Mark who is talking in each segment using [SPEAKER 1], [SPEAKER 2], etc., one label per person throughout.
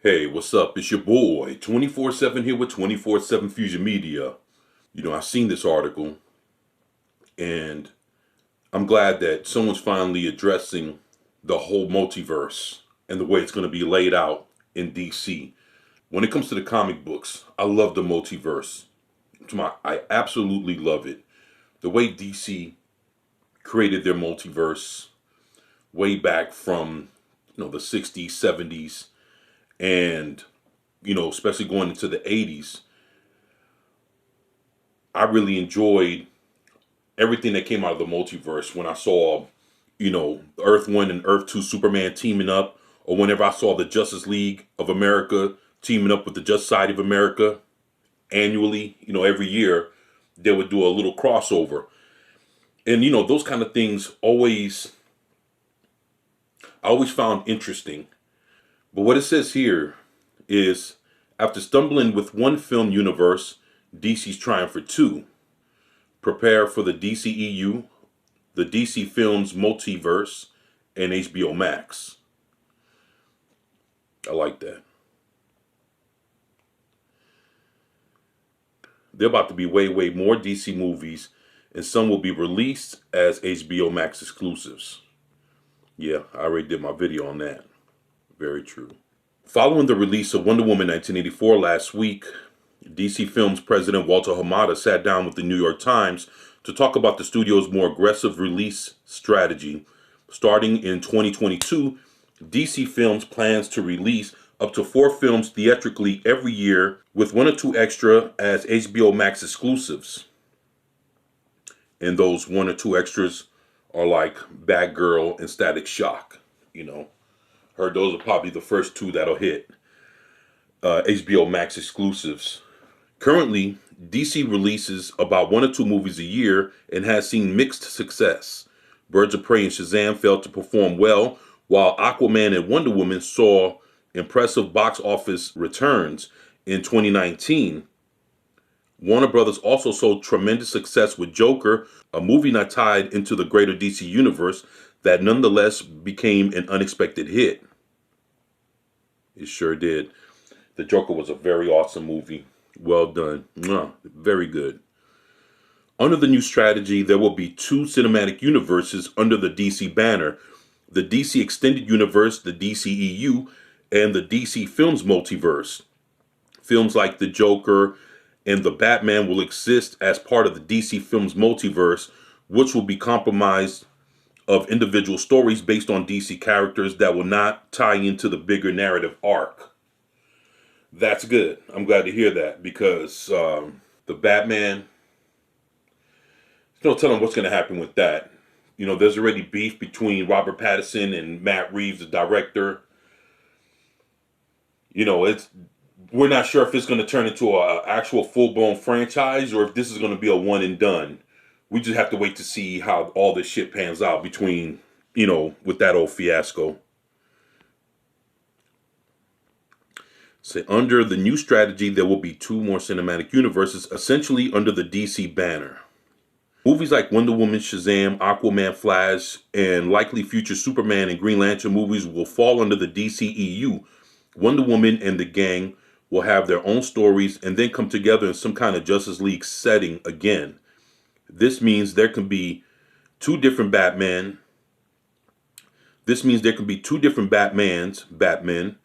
[SPEAKER 1] Hey, what's up? It's your boy, 24/7 here with 24/7 Fusion Media. I've seen this article and I'm glad that someone's finally addressing the whole multiverse and the way it's going to be laid out in DC. When it comes to the comic books, I love the multiverse. I absolutely love it. The way DC created their multiverse way back from, the 60s, 70s, and, especially going into the 80s. I really enjoyed everything that came out of the multiverse when I saw, Earth 1 and Earth 2 Superman teaming up, or whenever I saw the Justice League of America teaming up with the Just Side of America annually, every year they would do a little crossover. And, those kind of things I always found interesting. But what it says here is after stumbling with one film universe, DC's trying for two. Prepare for the DCEU, the DC Films Multiverse, and HBO Max. I like that. There are about to be way, way more DC movies, and some will be released as HBO Max exclusives. Yeah, I already did my video on that. Very true. Following the release of Wonder Woman 1984 last week, DC Films president Walter Hamada sat down with the New York Times to talk about the studio's more aggressive release strategy. Starting in 2022, DC Films plans to release up to 4 films theatrically every year, with 1 or 2 extra as HBO Max exclusives. And those 1 or 2 extras are like Batgirl and Static Shock. Heard those are probably the first 2 that'll hit HBO Max exclusives. Currently, DC releases about 1 or 2 movies a year and has seen mixed success. Birds of Prey and Shazam failed to perform well, while Aquaman and Wonder Woman saw impressive box office returns in 2019. Warner Brothers also saw tremendous success with Joker, a movie not tied into the greater DC universe that nonetheless became an unexpected hit. It sure did. The Joker was a very awesome movie. Well done. Very good. Under the new strategy, there will be 2 cinematic universes under the DC banner: the DC Extended Universe, the DCEU, and the DC Films Multiverse. Films like The Joker and The Batman will exist as part of the DC Films Multiverse, which will be comprised of individual stories based on DC characters that will not tie into the bigger narrative arc. That's good. I'm glad to hear that, because the Batman, there's no telling what's going to happen with that. There's already beef between Robert Pattinson and Matt Reeves, the director. We're not sure if it's going to turn into an actual full-blown franchise or if this is going to be a one and done. We just have to wait to see how all this shit pans out between, with that old fiasco. So under the new strategy, there will be 2 more cinematic universes, essentially under the DC banner. Movies like Wonder Woman, Shazam, Aquaman, Flash, and likely future Superman and Green Lantern movies will fall under the DCEU. Wonder Woman and the gang will have their own stories and then come together in some kind of Justice League setting again. This means there can be 2 different Batmen. This means there can be 2 different Batmen.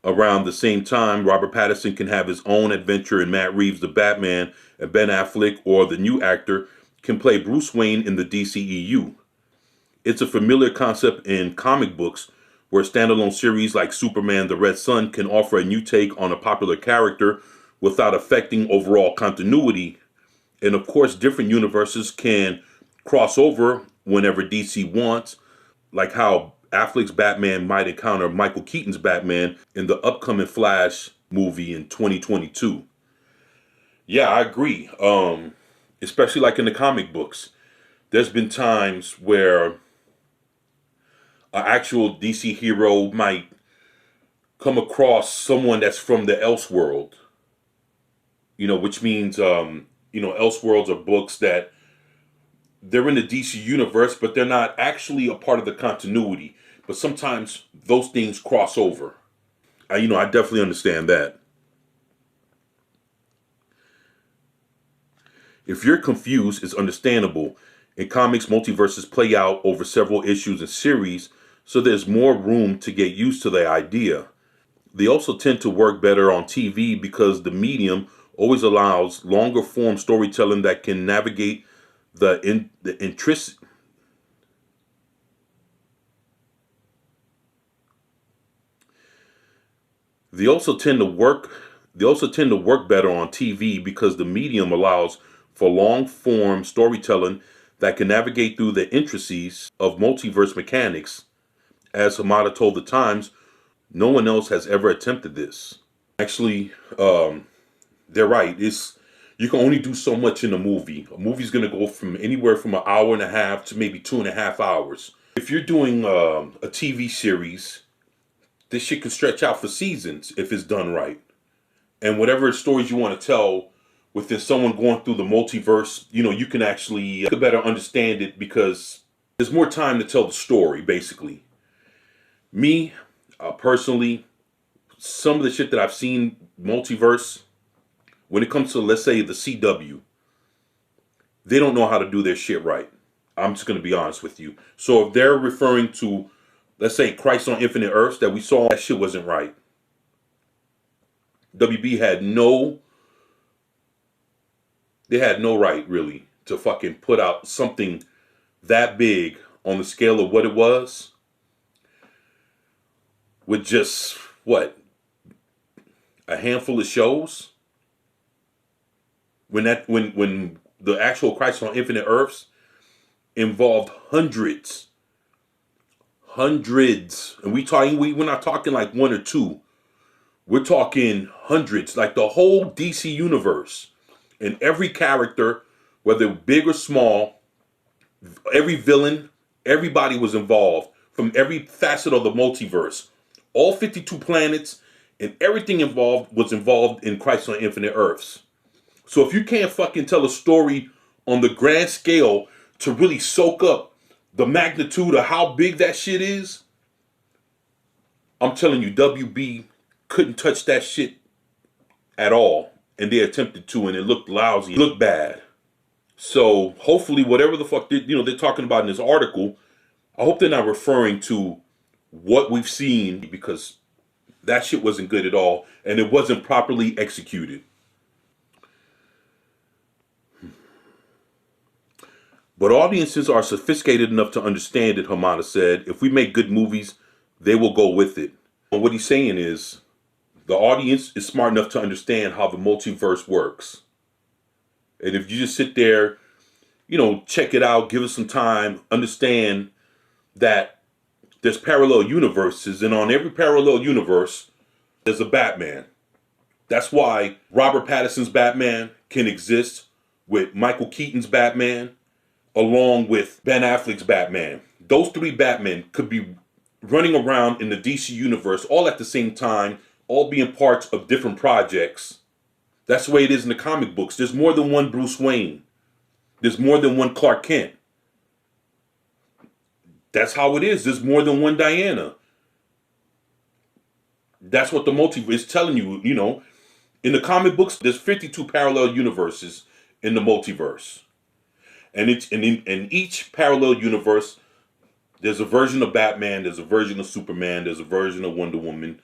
[SPEAKER 1] Around the same time, Robert Pattinson can have his own adventure in Matt Reeves' The Batman, and Ben Affleck, or the new actor, can play Bruce Wayne in the DCEU. It's a familiar concept in comic books, where standalone series like Superman the Red Son can offer a new take on a popular character without affecting overall continuity. And of course, different universes can cross over whenever DC wants, like how Affleck's Batman might encounter Michael Keaton's Batman in the upcoming Flash movie in 2022. Yeah, I agree. Especially like in the comic books. There's been times where an actual DC hero might come across someone that's from the Elseworld. Which means, Elseworlds are books that they're in the DC universe, but they're not actually a part of the continuity. But sometimes those things cross over. I definitely understand that. If you're confused, it's understandable. In comics, multiverses play out over several issues and series, so there's more room to get used to the idea. They also tend to work better on TV because the medium always allows longer form storytelling that can navigate the interest. They also tend to work. They also tend to work better on TV because the medium allows for long form storytelling that can navigate through the intricacies of multiverse mechanics. As Hamada told the Times, no one else has ever attempted this. Actually, they're right. It's You can only do so much in a movie. A movie's gonna go from anywhere from an hour and a half to maybe 2.5 hours. If you're doing a TV series, this shit can stretch out for seasons if it's done right. And whatever stories you want to tell within someone going through the multiverse, you can actually better understand it because there's more time to tell the story. Basically, me personally, some of the shit that I've seen multiverse, when it comes to, let's say, the CW, they don't know how to do their shit right. I'm just going to be honest with you. So if they're referring to, let's say, Christ on Infinite Earths that we saw, that shit wasn't right. WB they had no right really to fucking put out something that big on the scale of what it was with just what, a handful of shows. When the actual Crisis on Infinite Earths involved hundreds, and we're not talking like one or two. We're talking hundreds, like the whole DC universe, and every character, whether big or small, every villain, everybody was involved from every facet of the multiverse. All 52 planets and everything involved was involved in Crisis on Infinite Earths. So if you can't fucking tell a story on the grand scale to really soak up the magnitude of how big that shit is, I'm telling you, WB couldn't touch that shit at all. And they attempted to, and it looked lousy. It looked bad. So hopefully whatever the fuck they're talking about in this article, I hope they're not referring to what we've seen, because that shit wasn't good at all and it wasn't properly executed. But audiences are sophisticated enough to understand it, Hamada said. If we make good movies, they will go with it. And what he's saying is the audience is smart enough to understand how the multiverse works. And if you just sit there, check it out, give it some time, understand that there's parallel universes, and on every parallel universe, there's a Batman. That's why Robert Pattinson's Batman can exist with Michael Keaton's Batman, along with Ben Affleck's Batman. Those three Batmen could be running around in the DC universe all at the same time, all being parts of different projects. That's the way it is in the comic books. There's more than one Bruce Wayne. There's more than one Clark Kent. That's how it is. There's more than one Diana. That's what the multiverse is telling you, In the comic books, there's 52 parallel universes in the multiverse. And in each parallel universe, there's a version of Batman, there's a version of Superman, there's a version of Wonder Woman,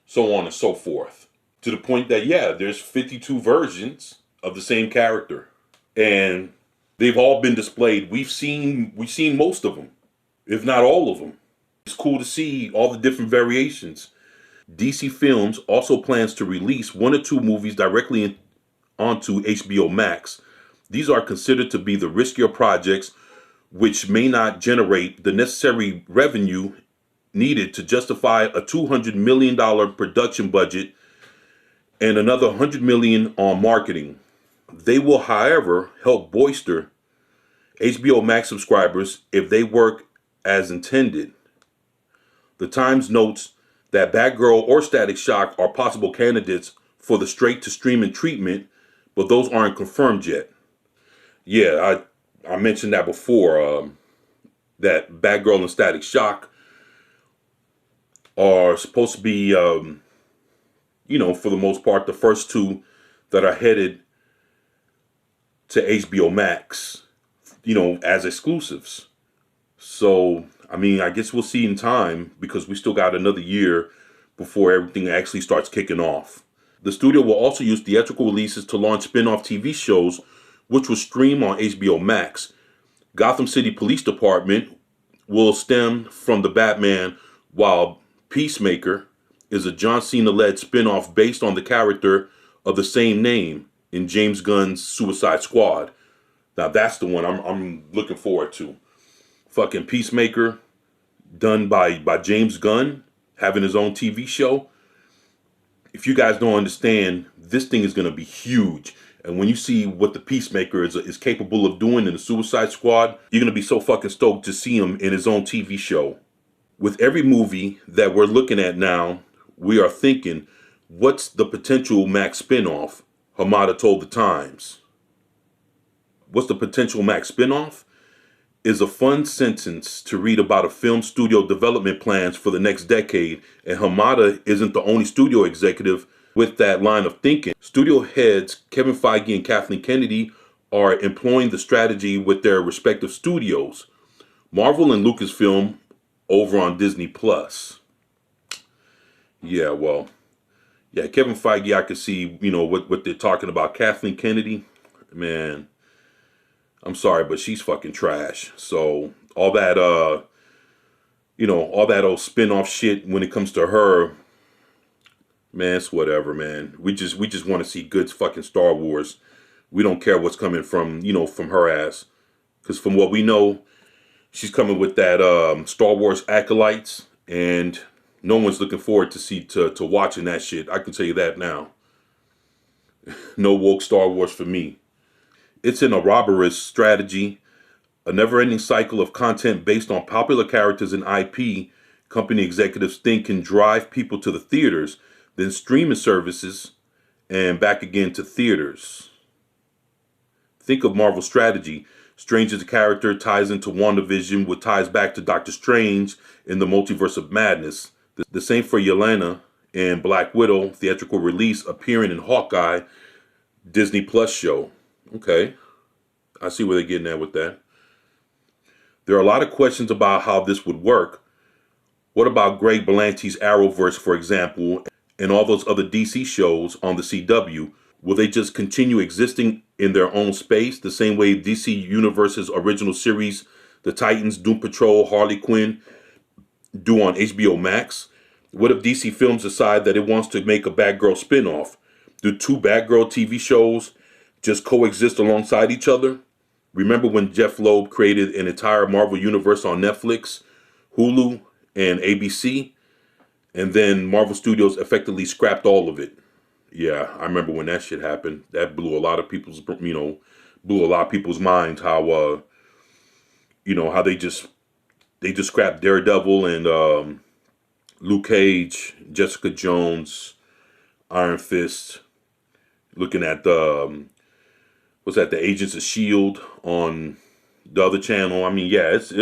[SPEAKER 1] so on and so forth. To the point that, there's 52 versions of the same character. And they've all been displayed. We've seen most of them, if not all of them. It's cool to see all the different variations. DC Films also plans to release 1 or 2 movies directly onto HBO Max. These are considered to be the riskier projects, which may not generate the necessary revenue needed to justify a $200 million production budget and another $100 million on marketing. They will, however, help bolster HBO Max subscribers if they work as intended. The Times notes that Batgirl or Static Shock are possible candidates for the straight-to-streaming treatment, but those aren't confirmed yet. Yeah, I mentioned that before, that Batgirl and Static Shock are supposed to be for the most part, the first two that are headed to HBO Max, as exclusives. So, I mean, I guess we'll see in time because we still got another year before everything actually starts kicking off. The studio will also use theatrical releases to launch spin-off TV shows, which will stream on HBO Max. Gotham City Police Department will stem from the Batman, while Peacemaker is a John Cena-led spin-off based on the character of the same name in James Gunn's Suicide Squad. Now that's the one I'm looking forward to. Fucking Peacemaker, done by James Gunn, having his own TV show. If you guys don't understand, this thing is going to be huge. And when you see what the Peacemaker is capable of doing in the Suicide Squad, you're going to be so fucking stoked to see him in his own TV show. With every movie that we're looking at now, we are thinking, what's the potential Max spinoff? Hamada told the Times. What's the potential Max spinoff? Is a fun sentence to read about a film studio development plans for the next decade, and Hamada isn't the only studio executive with that line of thinking. Studio heads Kevin Feige and Kathleen Kennedy are employing the strategy with their respective studios, Marvel and Lucasfilm over on Disney Plus. Yeah, well, yeah, Kevin Feige, I could see, what they're talking about. Kathleen Kennedy, man, I'm sorry, but she's fucking trash. So all that, all that old spin-off shit when it comes to her, man, it's whatever, man. We just want to see good fucking Star Wars. We don't care what's coming from, from her ass. Because from what we know, she's coming with that Star Wars Acolytes, and no one's looking forward to watching that shit. I can tell you that now. No woke Star Wars for me. It's an Ouroboros strategy, a never-ending cycle of content based on popular characters and IP company executives think can drive people to the theaters, then streaming services, and back again to theaters. Think of Marvel strategy. Strange as a character ties into WandaVision, with ties back to Doctor Strange in the Multiverse of Madness. The same for Yelena and Black Widow, theatrical release appearing in Hawkeye, Disney Plus show. Okay, I see where they're getting at with that. There are a lot of questions about how this would work. What about Greg Berlanti's Arrowverse, for example, and all those other DC shows on the CW? Will they just continue existing in their own space, the same way DC Universe's original series, The Titans, Doom Patrol, Harley Quinn, do on HBO Max? What if DC Films decide that it wants to make a Batgirl spinoff? Do two Batgirl TV shows just coexist alongside each other? Remember when Jeff Loeb created an entire Marvel Universe on Netflix, Hulu, and ABC? And then Marvel Studios effectively scrapped all of it. Yeah, I remember when that shit happened. That blew a lot of people's, minds. How, how they just scrapped Daredevil and Luke Cage, Jessica Jones, Iron Fist. Looking at the the Agents of S.H.I.E.L.D. on the other channel. I mean, yeah, it's.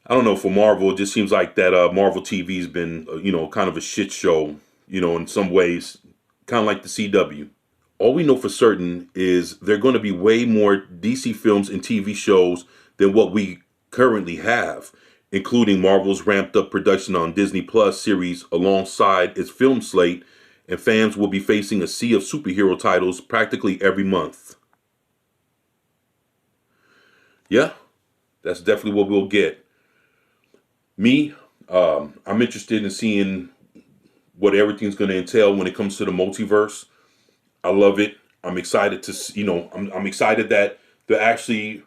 [SPEAKER 1] I don't know, for Marvel, it just seems like that Marvel TV's been, kind of a shit show, in some ways, kind of like the CW. All we know for certain is there are going to be way more DC films and TV shows than what we currently have, including Marvel's ramped up production on Disney Plus series alongside its film slate, and fans will be facing a sea of superhero titles practically every month. Yeah, that's definitely what we'll get. Me, I'm interested in seeing what everything's going to entail when it comes to the multiverse. I love it. I'm excited to, I'm excited that they're actually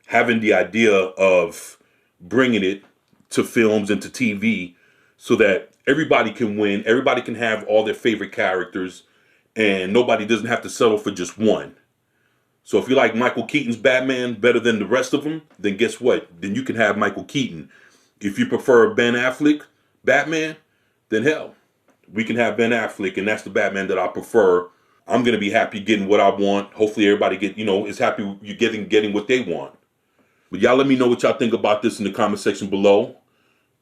[SPEAKER 1] having the idea of bringing it to films and to TV so that everybody can win. Everybody can have all their favorite characters, and nobody doesn't have to settle for just one. So if you like Michael Keaton's Batman better than the rest of them, then guess what? Then you can have Michael Keaton. If you prefer Ben Affleck Batman, then hell, we can have Ben Affleck, and that's the Batman that I prefer. I'm going to be happy getting what I want. Hopefully everybody is happy you getting what they want. But y'all let me know what y'all think about this in the comment section below.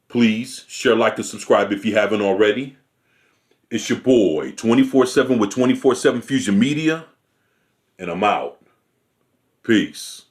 [SPEAKER 1] Please share, like, and subscribe if you haven't already. It's your boy, 24/7 with 24/7 Fusion Media, and I'm out. Peace.